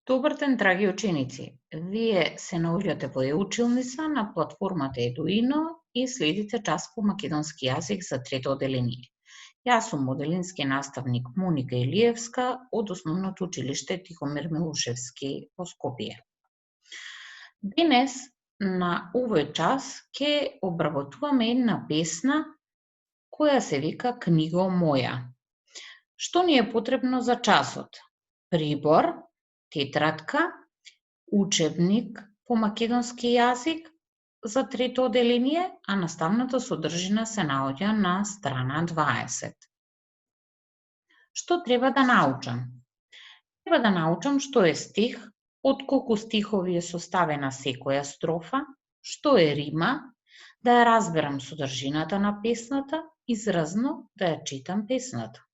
Добар ден, драги ученици! Вие се наоѓате во e-училница на платформата Eduino и следите час по македонски јазик за трето одделение. Јас сум моделински наставник Моника Илиевска од Основното училиште Тихомир Милушевски во Скопје. Денес на овој час ќе обработуваме една песна која се вика Книго моја. Што ни е потребно за часот? Прибор, тетрадка, учебник по македонски јазик за трето одделение, а наставната содржина се наоѓа на страна 20. Што треба да научам? Треба да научам што е стих, од колку стихови е составена секоја строфа, што е рима, да ја разберам содржината на песната, изразно да ја читам песната.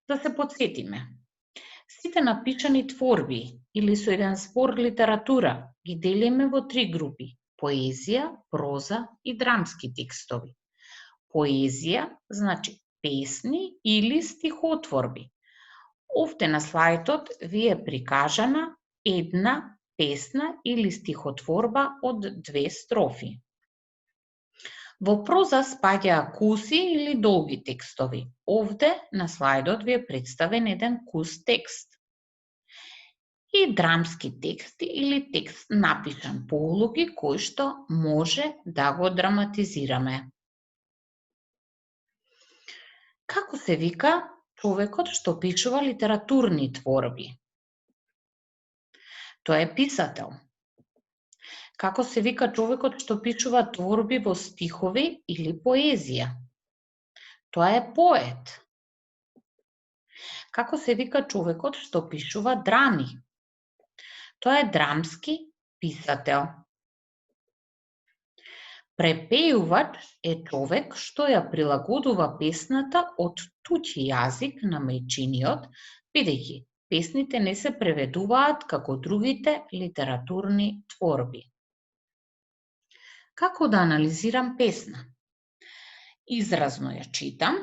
Да се потсетиме. Сите напишани творби или со еден збор литература ги делиме во три групи: поезија, проза и драмски текстови. Поезија значи песни или стихотворби. Овде на слајдот ви е прикажана една песна или стихотворба од две строфи. Во проза спаѓаа куси или долги текстови. Овде на слајдот ви е представен еден кус текст. И драмски текст или текст напишан по улоги кој што може да го драматизираме. Како се вика човекот што пишува литературни творби? Тој е писател. Како се вика човекот што пишува творби во стихови или поезија? Тоа е поет. Како се вика човекот што пишува драми? Тоа е драмски писател. Препејувач е човек што ја прилагодува песната од туѓ јазик на мајчиниот, бидејќи песните не се преведуваат како другите литературни творби. Како да анализирам песна? Изразно ја читам,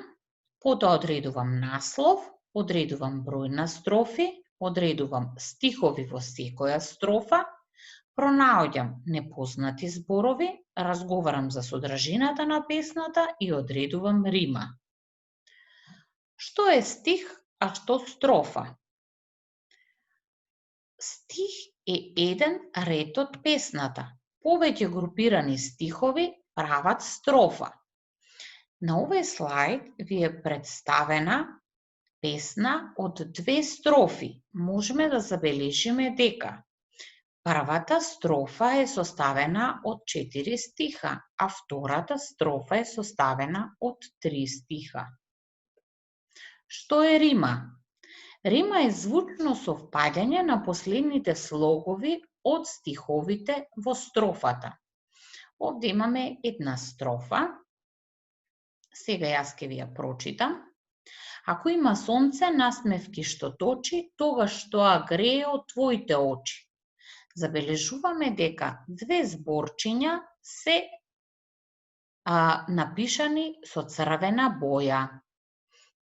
потоа одредувам наслов, одредувам број на строфи, одредувам стихови во секоја строфа, пронаоѓам непознати зборови, разговарам за содржината на песната и одредувам рима. Што е стих, а што строфа? Стих е еден ред од песната. Повеќе групирани стихови прават строфа. На овој слајд ви е представена песна од две строфи. Можеме да забележиме дека првата строфа е составена од 4 стиха, а втората строфа е составена од 3 стиха. Што е рима? Рима е звучно совпаѓање на последните слогови од стиховите во строфата. Овде имаме една строфа. Сега јас ќе ви ја прочитам. Ако има сонце, насмевки што точи, тогаш тоа грее од твоите очи. Забележуваме дека две зборчиња се напишани со црвена боја.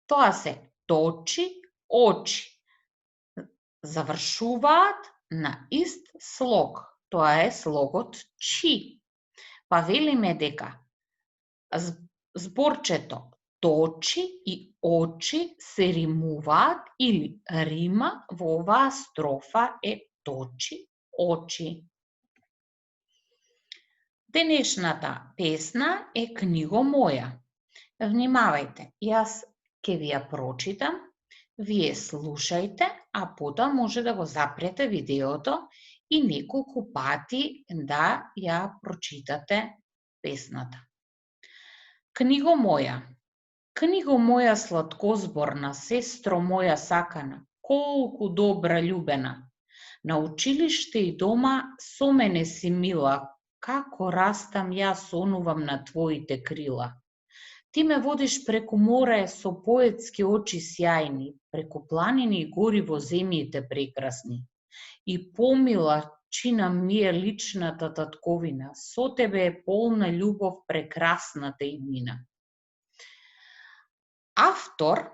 Тоа се точи, очи. Завршуваат на ист слог. Тоа е слогот чи. Па велиме дека зборчето точи и очи се римуваат или рима во оваа строфа е точи, очи. Денешната песна е Книго моја. Внимавајте, јас ќе ви ја прочитам, вие слушајте, а потоа може да го запрете видеото и неколку пати да ја прочитате песната. Книго моја. Книго моја сладкозборна, сестро моја сакана, колку добра љубена. На училиште и дома со мене си мила, како растам јас сонувам на твоите крила. Ти ме водиш преку море со поетски очи сјајни, преку планини и гори во земјите прекрасни. И помила чина ми е личната татковина, со тебе е полна љубов прекрасната иднина. Автор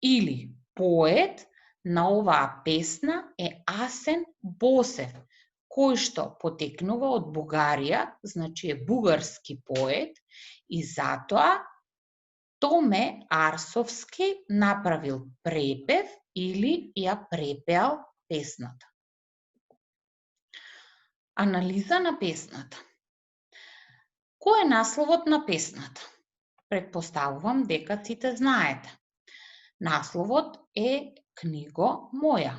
или поет на оваа песна е Асен Босев, кој што потекнува од Бугарија, значи е бугарски поет, и затоа Томе Арсовски направил препев или ја препеал песната. Анализа на песната. Кој е насловот на песната? Предпоставувам дека сите знаете. Насловот е Книго моја.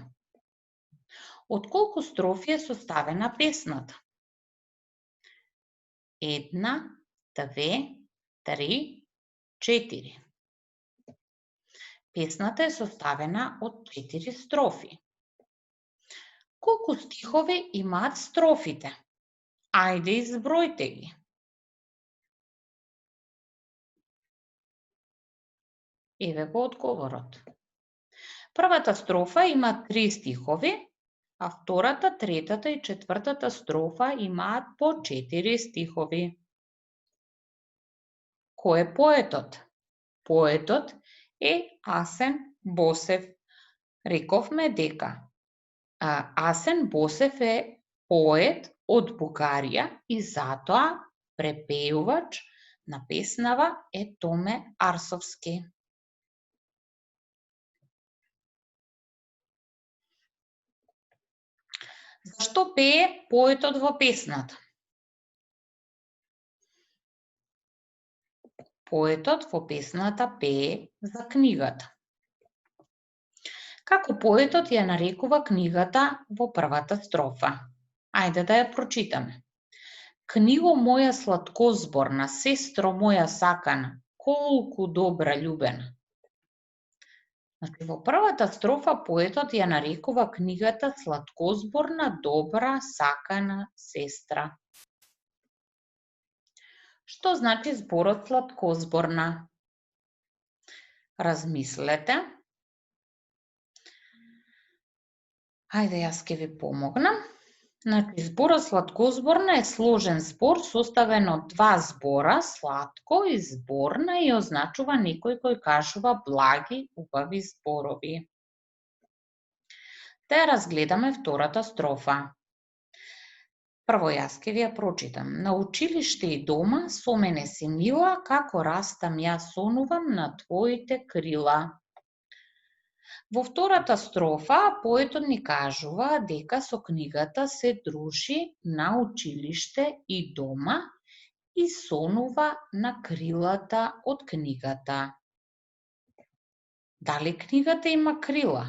Од колку строфи е составена песната? 1, 2, 3, 4. Песната е составена од 4 строфи. Колку стихови имаат строфите? Ајде избројте ги. Еве го одговорот. Првата строфа има 3 стихови, а втората, третата и четвртата строфа имаат по 4 стихови. Кој е поетот? Поетот е Асен Босев. Рековме дека Асен Босев е поет од Бугарија и затоа препеувач на песнава е Томе Арсовски. Зашто пее поетот во песната? Поетот во песната пее за книгата. Како поетот ја нарекува книгата во првата строфа? Ајде да ја прочитаме. Книго моја сладкозборна, сестро моја сакана, колку добра љубена. Значи, во првата строфа поетот ја нарекува книгата сладкозборна, добра, сакана сестра. Што значи зборот сладкозборна? Размислете. Ајде, јас ќе ви помогнам. Значи, зборот сладкозборна е сложен збор составен од два збора, сладко и зборна, и означува некој кој кажува благи, убави зборови. Да ја разгледаме втората строфа. Прво јас ќе ви ја прочитам. На училиште и дома со мене си мила, како растам јас сонувам на твоите крила. Во втората строфа поетот ни кажува дека со книгата се дружи на училиште и дома и сонува на крилата од книгата. Дали книгата има крила?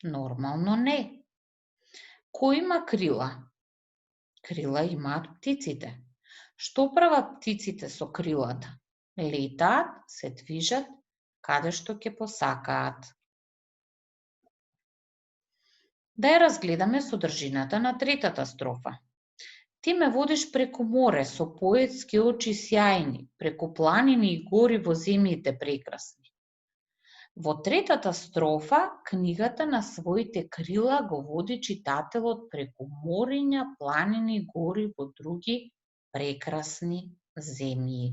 Нормално не. Кој има крила? Крила имаат птиците. Што прават птиците со крилата? Летаат, се движат каде што ќе посакаат. Да ја разгледаме содржината на третата строфа. Ти ме водиш преку море со поетски очи сјајни, преку планини и гори во земјите прекрасни. Во третата строфа книгата на своите крила го води читателот преку мориња, планини, гори во други прекрасни земји.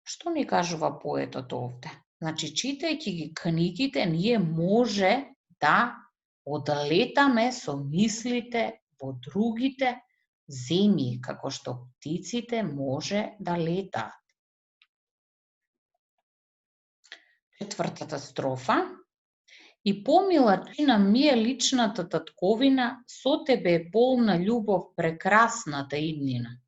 Што ни кажува поетот овде? Значи, читајќи ги книгите, ние може да одлетаме со мислите во другите земји, како што птиците може да летаат. Четвртата строфа. И помилачина ми е личната татковина, со тебе е полна љубов прекрасната иднина.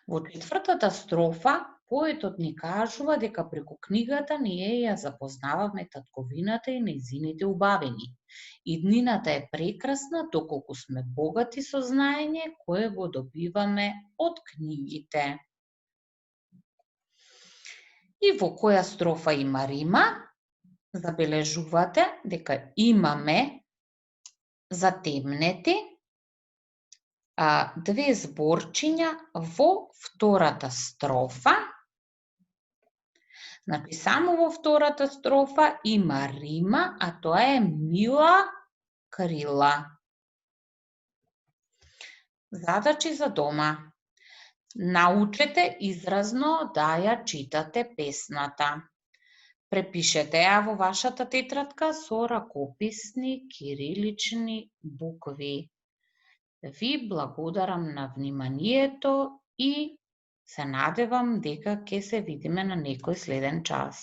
Во четвртата строфа поетот ни кажува дека преку книгата ние ја запознаваме татковината и нејзините убавини. Иднината е прекрасна доколку сме богати со знаење кое го добиваме од книгите. И во која строфа има рима? Забележувате дека имаме затемнети две зборчиња во втората строфа. Значи, само во втората строфа има рима, а тоа е мила крила. Задачи за дома. Научете изразно да ја читате песната. Препишете ја во вашата тетрадка со ракописни кирилични букви. Ви благодарам на вниманието и се надевам дека ќе се видиме на некој следен час.